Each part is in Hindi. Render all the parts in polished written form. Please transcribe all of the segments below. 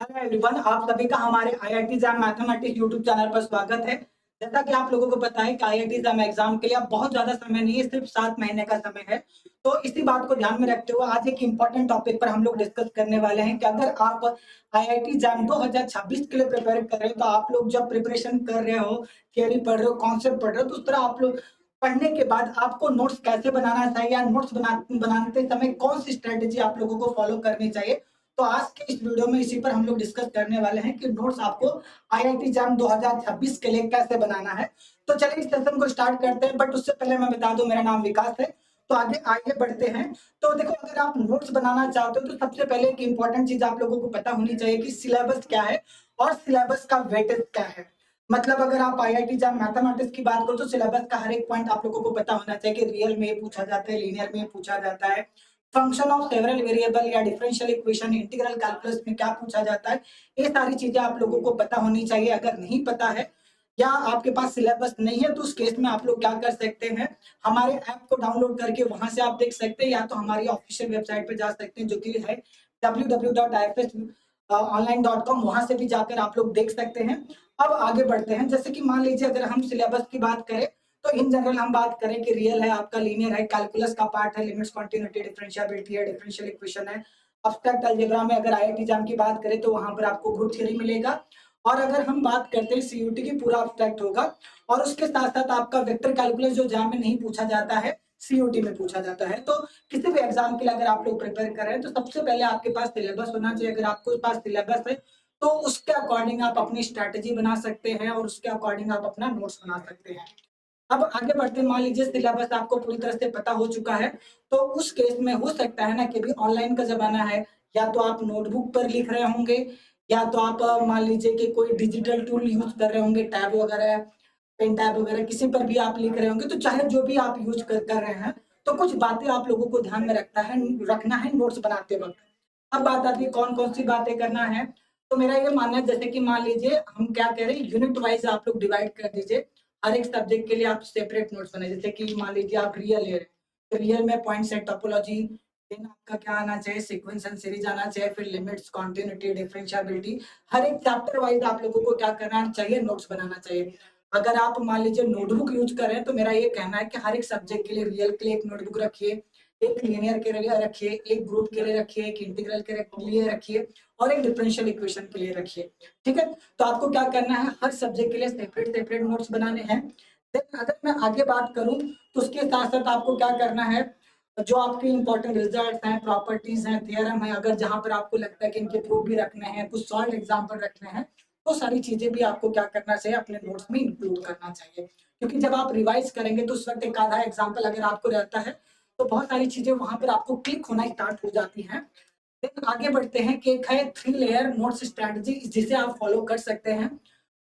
हेलो एवरीवन, आप सभी का हमारे IIT jam mathematics YouTube channel पर स्वागत है। जैसा कि आप लोगों को पता है कि आईआईटी जैम एग्जाम के लिए अब बहुत ज्यादा समय नहीं है, सिर्फ 7 महीने का समय है। तो इसी बात को ध्यान में रखते हुए आज एक इम्पोर्टेंट टॉपिक पर हम लोग डिस्कस करने वाले हैं कि अगर आप आईआईटी जैम 2026 के लिए प्रिपेयर कर रहे हो, तो आप लोग जब प्रिपरेशन कर रहे हो, थियरी पढ़ रहे हो, कॉन्सेप्ट पढ़ रहे हो, तो उस तरह आप लोग पढ़ने के बाद आपको नोट्स कैसे बनाना चाहिए या नोट्स बनाते समय कौन सी स्ट्रेटेजी आप लोगों को फॉलो करनी चाहिए। तो आज के इस वीडियो में इसी पर हम लोग डिस्कस करने वाले हैं कि नोट्स आपको आईआईटी जैम 2026 के लिए कैसे बनाना है। तो चलिए इस सेशन को स्टार्ट करते हैं, बट उससे पहले मैं बता दूं मेरा नाम विकास है। तो आगे आगे बढ़ते हैं। तो देखो, अगर आप नोट्स बनाना चाहते हो तो सबसे पहले एक इंपॉर्टेंट चीज आप लोगों को पता होनी चाहिए कि सिलेबस क्या है और सिलेबस का वेटेज क्या है। मतलब अगर आप आईआईटी जैम मैथमेटिक्स की बात करो तो सिलेबस का हर एक पॉइंट आप लोगों को पता होना चाहिए कि रियल में पूछा जाता है, लीनियर में पूछा जाता है, फंक्शन ऑफ सेवरल वेरिएबल या डिफरेंशियल इक्वेशन, इंटीग्रल कैलकुलस में क्या पूछा जाता है। ये सारी चीजें आप लोगों को पता होनी चाहिए। अगर नहीं पता है या आपके पास सिलेबस नहीं है तो उस केस में आप लोग क्या कर सकते हैं, हमारे ऐप को डाउनलोड करके वहां से आप देख सकते हैं, या तो हमारी ऑफिशियल वेबसाइट पे जा सकते हैं जो कि है www.ifsonline.com। वहां से भी जाकर आप लोग देख सकते हैं। अब आगे बढ़ते हैं। जैसे कि मान लीजिए अगर हम सिलेबस की बात करें तो इन जनरल हम बात करें कि रियल है, आपका लीनियर है, कैलकुलस का पार्ट है, लिमिट्स, कॉन्टिन्यूटी, डिफरेंशियबिलिटी है, डिफरेंशियल इक्वेशन है। अब्स्ट्रैक्ट अलजेब्रा में अगर आईआईटी एग्जाम की बात करें तो वहां पर आपको ग्रुप थ्योरी मिलेगा। और अगर हम बात करते हैं सीयूटी की, पूरा अब्स्ट्रैक्ट होगा। और उसके साथ साथ आपका वेक्टर कैलकुलस जो एग्जाम में नहीं पूछा जाता है, सीयूटी में पूछा जाता है। तो किसी भी एग्जाम के लिए अगर आप लोग प्रिपेयर कर रहे हैं तो सबसे पहले आपके पास सिलेबस होना चाहिए। अगर आपके पास सिलेबस है तो उसके अकॉर्डिंग आप अपनी स्ट्रैटेजी बना सकते हैं और उसके अकॉर्डिंग आप अपना नोट्स बना सकते हैं। अब आगे बढ़ते हैं। मान लीजिए सिलेबस आपको पूरी तरह से पता हो चुका है, तो उस केस में हो सकता है ना कि अभी ऑनलाइन का जमाना है, या तो आप नोटबुक पर लिख रहे होंगे, या तो आप मान लीजिए कि कोई डिजिटल टूल यूज कर रहे होंगे, टैब वगैरह, पेन टैब वगैरह, किसी पर भी आप लिख रहे होंगे। तो चाहे जो भी आप यूज कर रहे हैं, तो कुछ बातें आप लोगों को ध्यान में रखना है नोट्स बनाते वक्त। अब बात आती है कौन कौन सी बातें करना है। तो मेरा ये मानना है, जैसे कि मान लीजिए हम क्या कह रहे हैं, यूनिट वाइज आप लोग डिवाइड कर दीजिए। हर एक सब्जेक्ट के लिए आप सेपरेट नोट्स बनाए। जैसे कि मान लीजिए आप रियल ले रहे हैं, तो रियल में पॉइंट सेट टोपोलॉजी, देन आपका क्या आना चाहिए, सीक्वेंस एंड सीरीज आना चाहिए, फिर लिमिट्स, कॉन्टिन्यूटी, डिफरेंशियबिलिटी। हर एक चैप्टर वाइज आप लोगों को क्या करना चाहिए, नोट्स बनाना चाहिए। अगर आप मान लीजिए नोटबुक यूज कर रहे हैं तो मेरा ये कहना है कि हर एक सब्जेक्ट के लिए, रियल के लिए एक नोटबुक रखिए, एक लीनियर के लिए रखिए, एक ग्रुप के लिए रखिए, एक इंटीग्रल के लिए रखिए, और एक डिफरेंशियल इक्वेशन के लिए रखिए। ठीक है। तो आपको क्या करना है, हर सब्जेक्ट के लिए सेपरेट सेपरेट नोट्स बनाने हैं। देन अगर मैं आगे बात करूं तो उसके साथ साथ आपको क्या करना है, जो आपके इंपॉर्टेंट रिजल्ट हैं, प्रॉपर्टीज हैं, थियरम है, अगर जहां पर आपको लगता है कि इनके प्रूफ भी रखने हैं, कुछ सॉल्व एग्जाम्पल रखने हैं, तो सारी चीजें भी आपको क्या करना चाहिए, अपने नोट्स में इंक्लूड करना चाहिए। क्योंकि जब आप रिवाइज करेंगे तो उस वक्त एक आधा एग्जाम्पल अगर आपको रहता है तो बहुत सारी चीजें वहां पर आपको क्लिक होना स्टार्ट हो जाती हैं। फिर आगे बढ़ते हैं कि एक है 3 लेयर नोट्स स्ट्रैटेजी, जिसे आप फॉलो कर सकते हैं।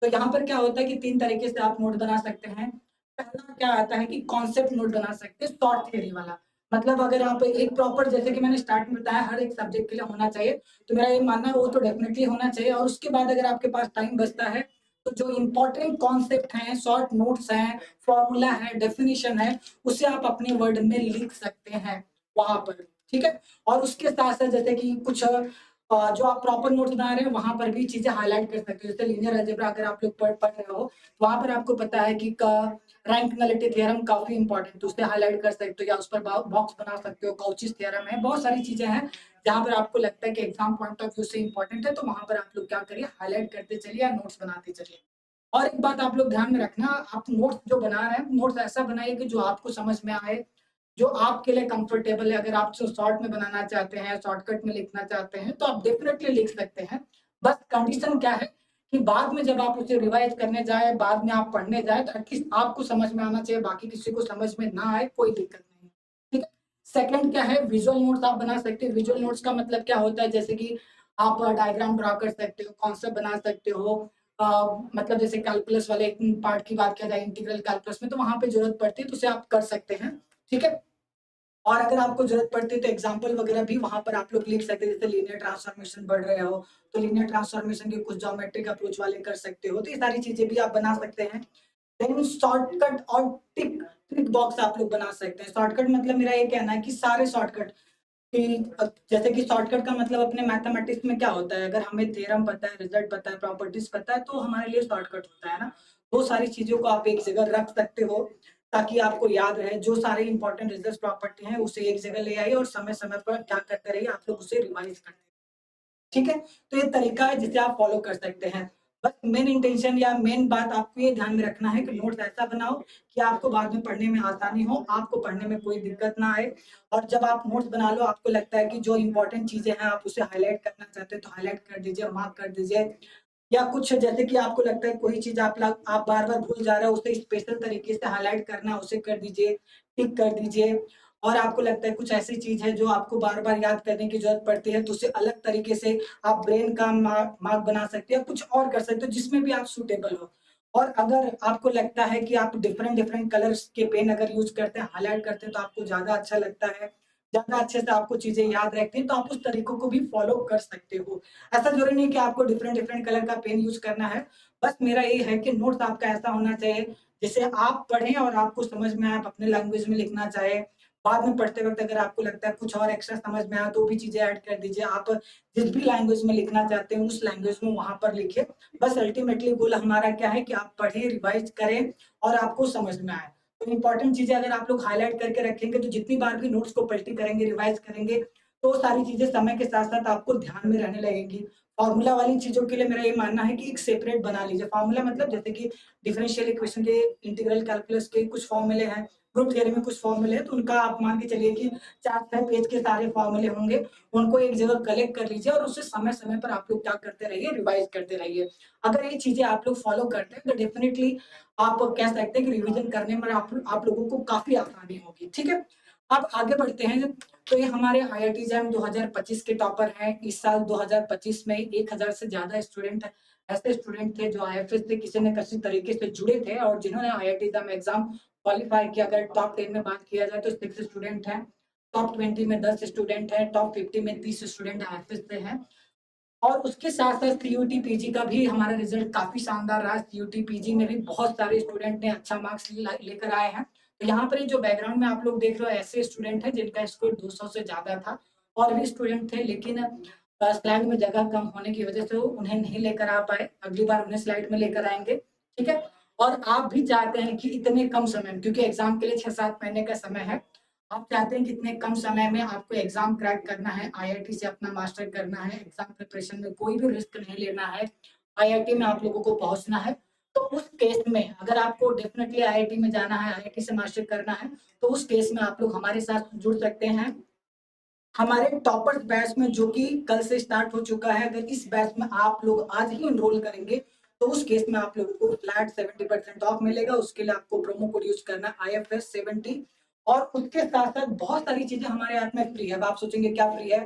तो यहाँ पर क्या होता है कि 3 तरीके से आप नोट बना सकते हैं। पहला क्या आता है कि कॉन्सेप्ट नोट बना सकते हैं, शॉर्ट थ्योरी वाला। मतलब अगर आप एक प्रॉपर, जैसे कि मैंने स्टार्ट में बताया, हर एक सब्जेक्ट के लिए होना चाहिए, तो मेरा ये मानना है वो तो डेफिनेटली होना चाहिए। और उसके बाद अगर आपके पास टाइम बचता है तो जो इंपॉर्टेंट कॉन्सेप्ट हैं, शॉर्ट नोट्स हैं, फॉर्मूला है, डेफिनेशन है, उसे आप अपने वर्ड में लिख सकते हैं वहां पर। ठीक है। और उसके साथ साथ जैसे कि कुछ जो आप प्रॉपर नोट्स बना रहे हैं वहां पर भी चीजें हाईलाइट कर सकते हो। जैसे लीनियर अलजेब्रा अगर आप लोग पढ़ रहे हो, वहां पर आपको पता है कि रैंक नलिटी थ्योरम काफी इंपॉर्टेंट, तो उसे हाईलाइट कर सकते हो, या उस पर बॉक्स बना सकते हो। काउचीज थ्योरम है, बहुत सारी चीजें हैं जहां पर आपको लगता है कि एग्जाम पॉइंट ऑफ व्यू से इंपॉर्टेंट है, तो वहां पर आप लोग क्या करिए, हाईलाइट करते चलिए या नोट्स बनाते चलिए। और एक बात आप लोग ध्यान में रखना, आप नोट्स जो बना रहे हैं, नोट्स ऐसा बनाइए कि जो आपको समझ में आए, जो आपके लिए कंफर्टेबल है। अगर आप शॉर्ट में बनाना चाहते हैं, शॉर्टकट में लिखना चाहते हैं, तो आप डेफिनेटली लिख सकते हैं। बस कंडीशन क्या है कि बाद में जब आप उसे रिवाइज करने जाए, बाद में आप पढ़ने जाए, तो एटलीस्ट आपको समझ में आना चाहिए, बाकी किसी को समझ में ना आए कोई दिक्कत नहीं है। ठीक है। सेकंड क्या है, विजुअल नोट्स आप बना सकते हैं। विजुअल नोट्स का मतलब क्या होता है, जैसे कि आप डायग्राम ड्रॉ कर सकते हो, कॉन्सेप्ट बना सकते हो। मतलब जैसे कैलकुलस वाले पार्ट की बात किया जाए, इंटीग्रल कैलकुलस में, तो वहां पे जरूरत पड़ती है तो उसे आप कर सकते हैं। ठीक है। और अगर आपको जरूरत पड़ती है तो एग्जाम्पल वगैरह भी वहां पर आप लोग लिख सकते हैं। जैसे लीनियर ट्रांसफॉर्मेशन बढ़ रहे हो तो लीनियर ट्रांसफॉर्मेशन के कुछ ज्योमेट्रिक अप्रोच वाले कर सकते हो, तो ये सारी चीजें भी आप बना सकते हैं। देन शॉर्टकट और टिक ट्रिक बॉक्स आप लोग बना सकते हैं। शॉर्टकट मतलब मेरा ये कहना है कि सारे शॉर्टकट, कि जैसे कि शॉर्टकट का मतलब अपने मैथमेटिक्स में क्या होता है, अगर हमें थ्योरम पता है, रिजल्ट पता है, प्रॉपर्टीज पता है, तो हमारे लिए शॉर्टकट होता है ना। वो सारी चीजों को आप एक जगह रख सकते हो ताकि आपको याद रहे। जो सारे इंपॉर्टेंट रिजल्ट प्रॉपर्टी हैं उसे एक जगह ले आइए और समय समय पर क्या करते रहिए, आप लोग उसे रिवाइज करते रहिए। ठीक है, तो ये तरीका है जिसे आप फॉलो कर सकते हैं। बस मेन इंटेंशन या मेन बात आपको ये ध्यान में रखना है कि नोट्स ऐसा बनाओ कि आपको बाद में पढ़ने में आसानी हो, आपको पढ़ने में कोई दिक्कत ना आए। और जब आप नोट्स बना लो, आपको लगता है कि जो इंपॉर्टेंट चीजें हैं आप उसे हाईलाइट करना चाहते हैं तो हाईलाइट कर दीजिए, मार्क कर दीजिए। या कुछ जैसे कि आपको लगता है कोई चीज आप बार बार भूल जा रहे हो, उसे स्पेशल तरीके से हाईलाइट करना है, उसे कर दीजिए, टिक कर दीजिए। और आपको लगता है कुछ ऐसी चीज है जो आपको बार बार याद करने की जरूरत पड़ती है, तो उसे अलग तरीके से आप ब्रेन का मार्क बना सकते हैं, कुछ और कर सकते हो जिसमें भी आप सुटेबल हो। और अगर आपको लगता है कि आप डिफरेंट डिफरेंट कलर्स के पेन अगर यूज करते हैं, हाईलाइट करते हैं, तो आपको ज्यादा अच्छा लगता है, ज्यादा अच्छे से आपको चीजें याद रहती हैं, तो आप उस तरीकों को भी फॉलो कर सकते हो। ऐसा जरूरी नहीं कि आपको डिफरेंट डिफरेंट कलर का पेन यूज करना है। बस मेरा ये है कि नोट्स आपका ऐसा होना चाहिए जिसे आप पढ़ें और आपको समझ में आए, आप अपने लैंग्वेज में लिखना चाहे। बाद में पढ़ते वक्त अगर आपको लगता है कुछ और एक्स्ट्रा समझ में आया तो भी चीजें ऐड कर दीजिए। आप जिस भी लैंग्वेज में लिखना चाहते हैं उस लैंग्वेज में वहां पर लिखिए। बस अल्टीमेटली गोल हमारा क्या है कि आप पढ़ें, रिवाइज करें और आपको समझ में आए। तो इंपॉर्टेंट चीजें अगर आप लोग हाईलाइट करके रखेंगे तो जितनी बार भी नोट्स को पलटी करेंगे, रिवाइज करेंगे, तो वो सारी चीजें समय के साथ साथ आपको ध्यान में रहने लगेंगी। फॉर्मूला वाली चीजों के लिए मेरा ये मानना है कि एक सेपरेट बना लीजिए फॉर्मूला, मतलब जैसे कि डिफरेंशियल इक्वेशन के, इंटीग्रल कैलकुलस के कुछ फॉर्मूले हैं, ग्रुप थियरी में कुछ फॉर्मूले हैं, तो उनका आप मान के चलिए कि 4-6 पेज के सारे फॉर्मूले होंगे। उनको एक जगह कलेक्ट कर लीजिए और उससे समय समय पर आप लोग क्या करते रहिए, रिवाइज करते रहिए। अगर ये चीजें आप लोग फॉलो करते हैं तो डेफिनेटली आप कह सकते हैं कि रिवीजन करने में आप लोगों को काफी आसानी होगी। ठीक है, अब आगे बढ़ते हैं। तो ये हमारे आईआईटी जैम 2025 के टॉपर हैं। इस साल 2025 में 1000 से ज्यादा स्टूडेंट ऐसे स्टूडेंट थे जो आईएफएस से किसी न किसी तरीके से जुड़े थे और जिन्होंने आईआईटी जैम एग्जाम क्वालिफाई किया। अगर टॉप 10 में बात किया जाए तो 6 स्टूडेंट हैं, टॉप 20 में 10 स्टूडेंट हैं, टॉप 50 में 30 स्टूडेंट आईएफएस से हैं। और उसके साथ साथ सीयूटी पीजी का भी हमारा रिजल्ट काफी शानदार रहा। सीयूटी पीजी में भी बहुत सारे स्टूडेंट ने अच्छा मार्क्स लेकर आए हैं। तो यहाँ पर जो बैकग्राउंड में आप लोग देख रहे हो ऐसे स्टूडेंट हैं जिनका स्कोर 200 से ज्यादा था। और भी स्टूडेंट थे लेकिन स्लाइड में जगह कम होने की वजह से वो उन्हें नहीं लेकर आ पाए, अगली बार उन्हें स्लाइड में लेकर आएंगे। ठीक है, और आप भी चाहते हैं कि इतने कम समय में, क्योंकि एग्जाम के लिए 6-7 महीने का समय है, आप चाहते हैं कि इतने कम समय में आपको एग्जाम क्रैक करना है, आईआईटी से अपना मास्टर करना है, एग्जाम प्रिपरेशन में कोई भी रिस्क नहीं लेना है, आईआईटी में आप लोगों को पहुंचना है। तो उस केस में अगर आपको डेफिनेटली आईआईटी में जाना है, आईआईटी से मास्टर करना है, तो उस केस में आप लोग हमारे साथ जुड़ सकते हैं हमारे टॉपर्स बैच में, जो कि कल से स्टार्ट हो चुका है। अगर इस बैच में आप लोग आज ही एनरोल करेंगे तो उस केस में आप लोगों को फ्लैट 70% ऑफ मिलेगा। उसके लिए आपको प्रोमो कोड यूज करना है IFS70। और उसके साथ साथ बहुत सारी चीजें हमारे हाथ में फ्री है। अब आप सोचेंगे क्या फ्री है,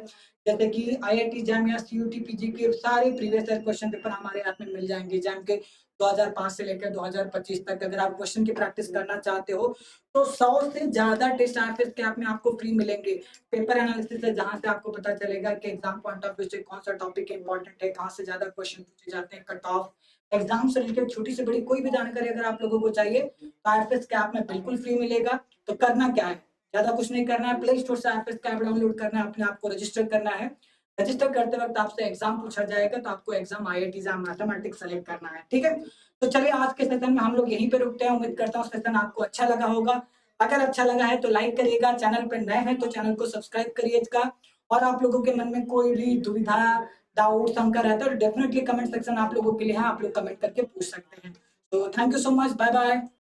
जैसे कि आईआईटी जैम या सीयूटी पीजी के सारे प्रीवियस ईयर क्वेश्चन पेपर हमारे हाथ में मिल जाएंगे। जैम के 2005 से लेकर 2025 तक अगर आप क्वेश्चन की प्रैक्टिस करना चाहते हो तो 100 से ज्यादा टेस्ट आईएफएस के आप में आपको फ्री मिलेंगे। पेपर एनालिसिस है जहां से आपको पता चलेगा कि एग्जाम पॉइंट ऑफ व्यू से कौन सा टॉपिक इंपॉर्टेंट है, कहां से ज्यादा क्वेश्चन पूछे जाते हैं, कट ऑफ, एग्जाम से रिलेटेड छोटी से बड़ी कोई भी जानकारी अगर आप लोगों को चाहिए तो आईएफएस के ऐप में बिल्कुल फ्री मिलेगा। तो करना क्या है, ज्यादा कुछ नहीं करना है, प्ले स्टोर से आईएफएस का ऐप डाउनलोड करना है, अपने आप को रजिस्टर करना है। रजिस्टर करते वक्त आपसे एग्जाम पूछा जाएगा तो आपको exam IIT jam mathematics select करना है। ठीक है, तो चलिए आज के सेशन में हम लोग यहीं पे रुकते हैं। उम्मीद करता हूँ सेशन आपको अच्छा लगा होगा। अगर अच्छा लगा है तो लाइक करिएगा, चैनल पर नए हैं तो चैनल को सब्सक्राइब करिएगा। और आप लोगों के मन में कोई भी दुविधा, डाउट, शंका रहता है तो डेफिनेटली कमेंट सेक्शन आप लोगों के लिए है, आप लोग कमेंट करके पूछ सकते हैं। तो thank you so much, bye bye.